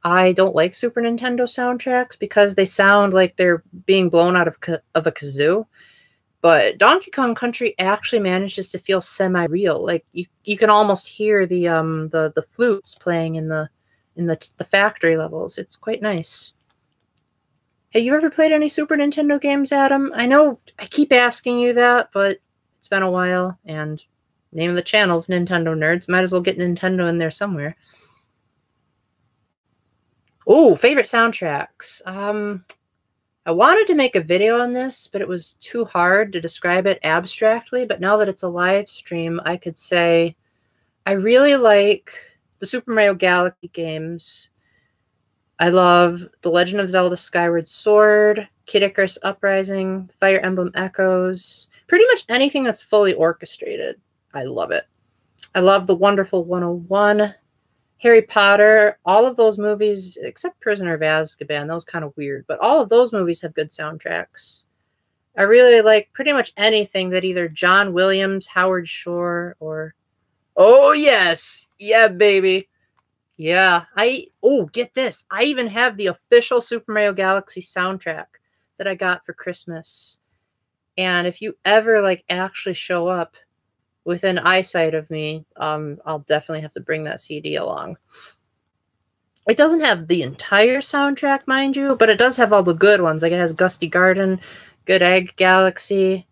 I don't like Super Nintendo soundtracks because they sound like they're being blown out of a kazoo. But Donkey Kong Country actually manages to feel semi-real. Like you can almost hear the flutes playing in the factory levels. It's quite nice. Have you ever played any Super Nintendo games, Adam? I know I keep asking you that, but it's been a while, and name of the channel's Nintendo Nerds. Might as well get Nintendo in there somewhere. Oh, favorite soundtracks. I wanted to make a video on this, but it was too hard to describe it abstractly. But now that it's a live stream, I could say I really like the Super Mario Galaxy games. I love The Legend of Zelda Skyward Sword, Kid Icarus Uprising, Fire Emblem Echoes, pretty much anything that's fully orchestrated. I love it. I love The Wonderful 101, Harry Potter, all of those movies, except Prisoner of Azkaban. That was kind of weird, but all of those movies have good soundtracks. I really like pretty much anything that either John Williams, Howard Shore, or... Oh, yes! Yeah, baby. Yeah. Get this. I even have the official Super Mario Galaxy soundtrack that I got for Christmas. And if you ever, like, actually show up within eyesight of me, I'll definitely have to bring that CD along. It doesn't have the entire soundtrack, mind you, but it does have all the good ones. Like, it has Gusty Garden, Good Egg Galaxy,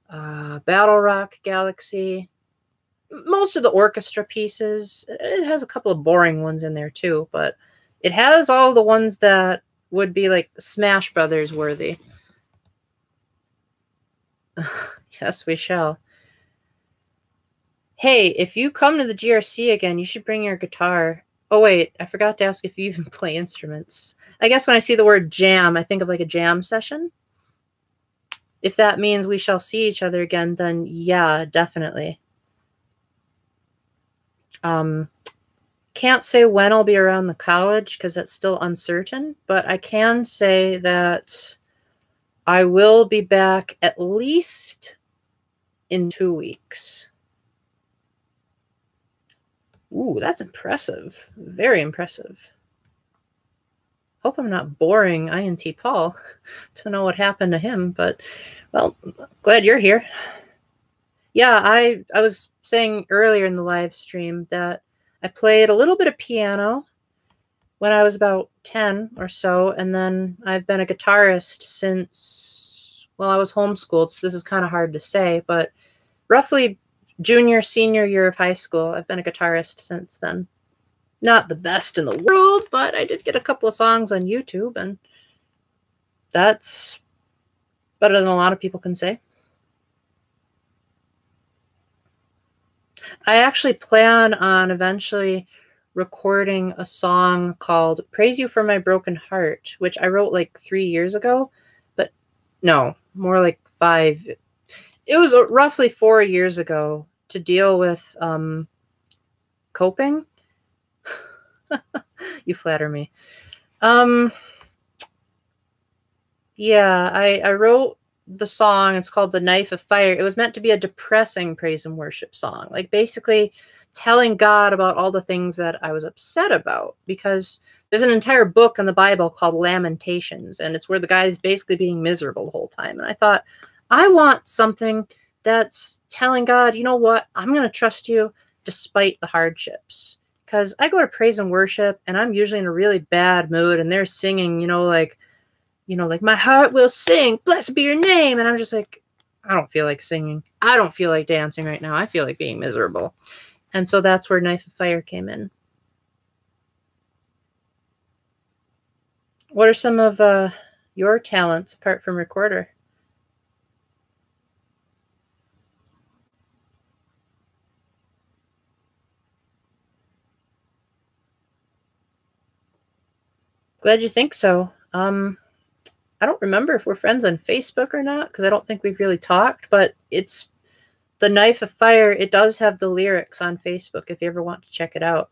Battle Rock Galaxy, most of the orchestra pieces. It has a couple of boring ones in there too, but it has all the ones that would be like Smash Brothers worthy. Yes, we shall. Hey, if you come to the GRC again, you should bring your guitar. Oh wait, I forgot to ask if you even play instruments. I guess when I see the word jam, I think of like a jam session. If that means we shall see each other again, then yeah, definitely. Can't say when I'll be around the college because that's still uncertain, but I can say that I will be back at least in 2 weeks. Ooh, that's impressive. Very impressive. Hope I'm not boring INT Paul to know what happened to him, but, well, glad you're here. Yeah, I was saying earlier in the live stream that I played a little bit of piano when I was about 10 or so, and then I've been a guitarist since, well, I was homeschooled, so this is kind of hard to say, but roughly junior, senior year of high school, I've been a guitarist since then. Not the best in the world, but I did get a couple of songs on YouTube, and that's better than a lot of people can say. I actually plan on eventually recording a song called Praise You for My Broken Heart, which I wrote like 3 years ago, but no, more like 5. It was roughly 4 years ago to deal with coping. You flatter me. Yeah, I wrote the song. It's called The Knife of Fire. It was meant to be a depressing praise and worship song. Like, basically telling God about all the things that I was upset about, because there's an entire book in the Bible called Lamentations, and it's where the guy is basically being miserable the whole time. And I thought, I want something that's telling God, you know what, I'm going to trust you despite the hardships. Because I go to praise and worship, and I'm usually in a really bad mood, and they're singing, like my heart will sing, blessed be your name. And I'm just like, I don't feel like singing. I don't feel like dancing right now. I feel like being miserable. And so that's where Knife of Fire came in. What are some of your talents apart from recorder? Glad you think so. I don't remember if we're friends on Facebook or not, because I don't think we've really talked, but it's the Knife of Fire. It does have the lyrics on Facebook if you ever want to check it out.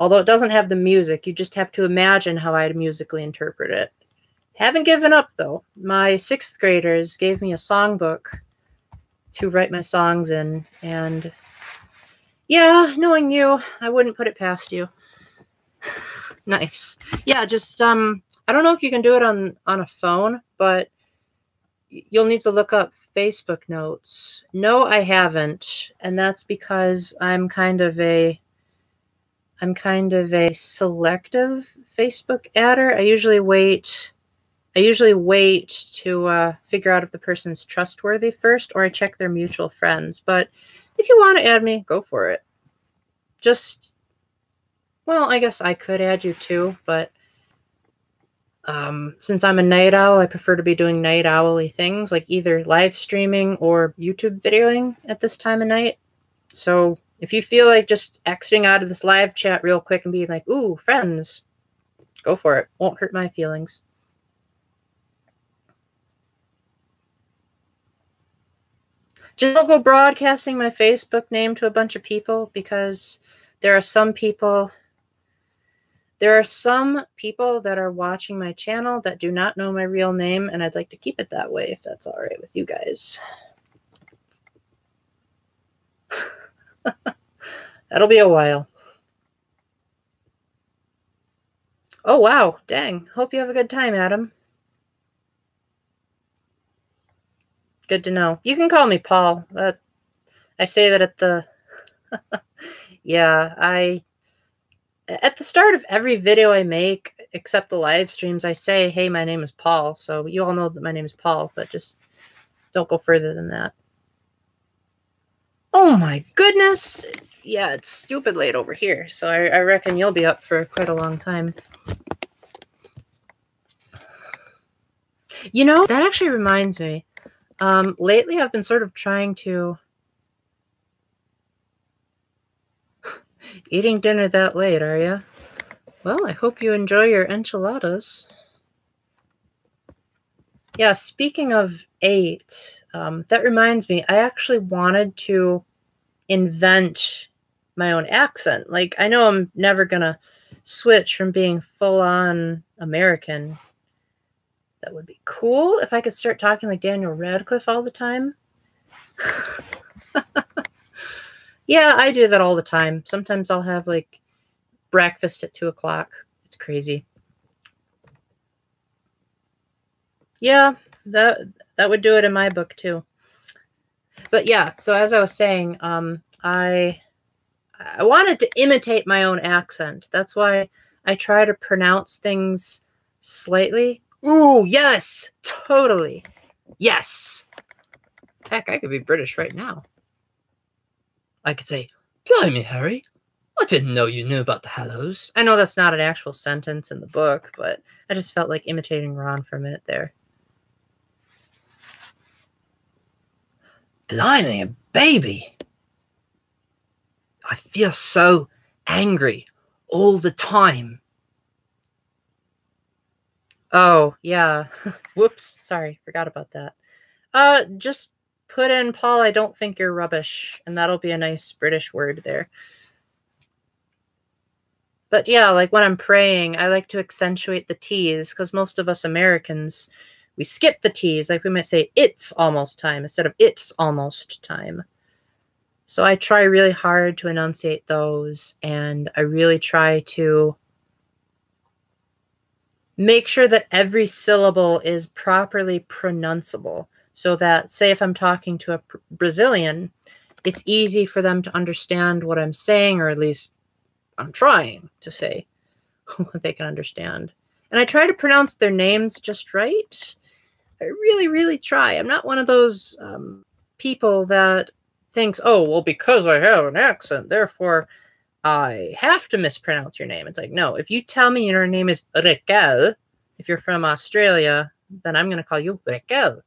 Although it doesn't have the music, you just have to imagine how I'd musically interpret it. Haven't given up, though. My 6th graders gave me a songbook to write my songs in, and yeah, knowing you, I wouldn't put it past you. Nice. Yeah, just, I don't know if you can do it on a phone, but you'll need to look up Facebook notes. No, I haven't, and that's because I'm kind of a selective Facebook adder. I usually wait to figure out if the person's trustworthy first, or I check their mutual friends. But if you want to add me, go for it. Well, I guess I could add you too, but since I'm a night owl, I prefer to be doing night owl-y things, like either live streaming or YouTube videoing at this time of night. So if you feel like just exiting out of this live chat real quick and being like, ooh, friends, go for it. Won't hurt my feelings. Just don't go broadcasting my Facebook name to a bunch of people, because there are some people that are watching my channel that do not know my real name, and I'd like to keep it that way if that's all right with you guys. That'll be a while. Oh, wow. Dang. Hope you have a good time, Adam. Good to know. You can call me Paul. I say that at the... yeah, at the start of every video I make, except the live streams, I say, hey, my name is Paul. So you all know that my name is Paul, but just don't go further than that. Oh my goodness. Yeah, it's stupid late over here. So I reckon you'll be up for quite a long time. You know, that actually reminds me. Lately I've been sort of trying to... Eating dinner that late, are you? Well, I hope you enjoy your enchiladas. Yeah, speaking of 8, that reminds me, I actually wanted to invent my own accent. Like, I know I'm never gonna switch from being full-on American. That would be cool if I could start talking like Daniel Radcliffe all the time. Yeah, I do that all the time. Sometimes I'll have, like, breakfast at 2 o'clock. It's crazy. Yeah, that would do it in my book, too. But yeah, so as I was saying, I wanted to imitate my own accent. That's why I try to pronounce things slightly. Ooh, yes! Totally. Yes! Heck, I could be British right now. I could say, blimey, Harry, I didn't know you knew about the Hallows. I know that's not an actual sentence in the book, but I just felt like imitating Ron for a minute there. Blimey, a baby. I feel so angry all the time. Oh, yeah. Whoops, sorry, forgot about that. Just put in, Paul, I don't think you're rubbish, and that'll be a nice British word there. But yeah, like when I'm praying, I like to accentuate the T's, because most of us Americans, we skip the T's. Like we might say, it's almost time, instead of it's almost time. So I try really hard to enunciate those, and I really try to make sure that every syllable is properly pronounceable, so that, say, if I'm talking to a Brazilian, it's easy for them to understand what I'm saying, or at least I'm trying to say what they can understand. And I try to pronounce their names just right. I really, really try. I'm not one of those people that thinks, oh, well, because I have an accent, therefore I have to mispronounce your name. It's like, no, if you tell me your name is Raquel, if you're from Australia, then I'm going to call you Raquel.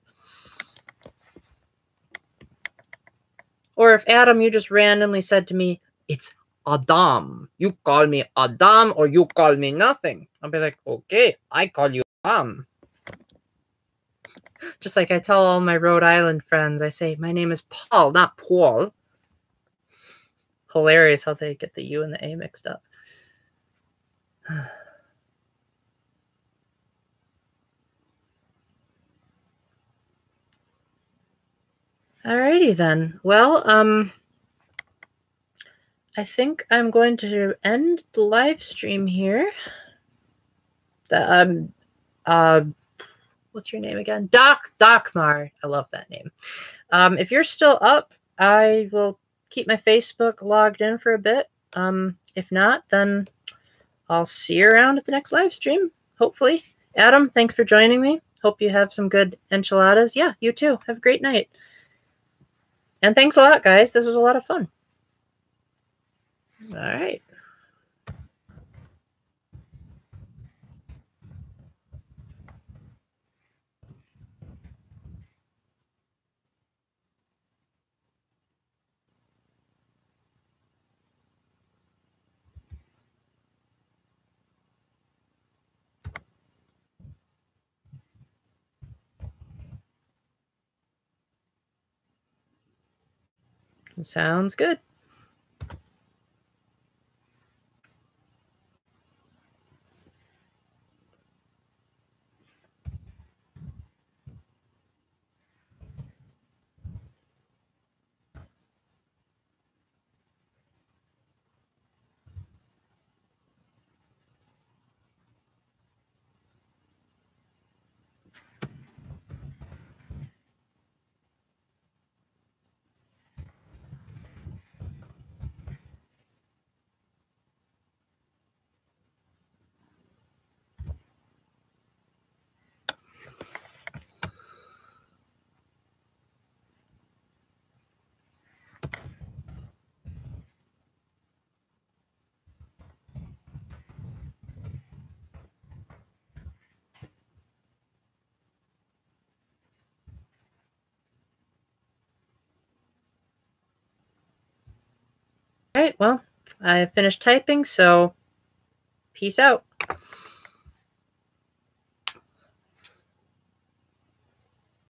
Or if Adam, you just randomly said to me, it's Adam. You call me Adam or you call me nothing. I'll be like, okay, I call you Adam. Just like I tell all my Rhode Island friends, I say, my name is Paul, not Paul. Hilarious how they get the U and the A mixed up. Alrighty then. Well, I think I'm going to end the live stream here. What's your name again? Docmar. I love that name. If you're still up, I will keep my Facebook logged in for a bit. If not, then I'll see you around at the next live stream, hopefully. Adam, thanks for joining me. Hope you have some good enchiladas. Yeah, you too. Have a great night. And thanks a lot, guys. This was a lot of fun. All right. Sounds good. All right, well, I finished typing, so peace out.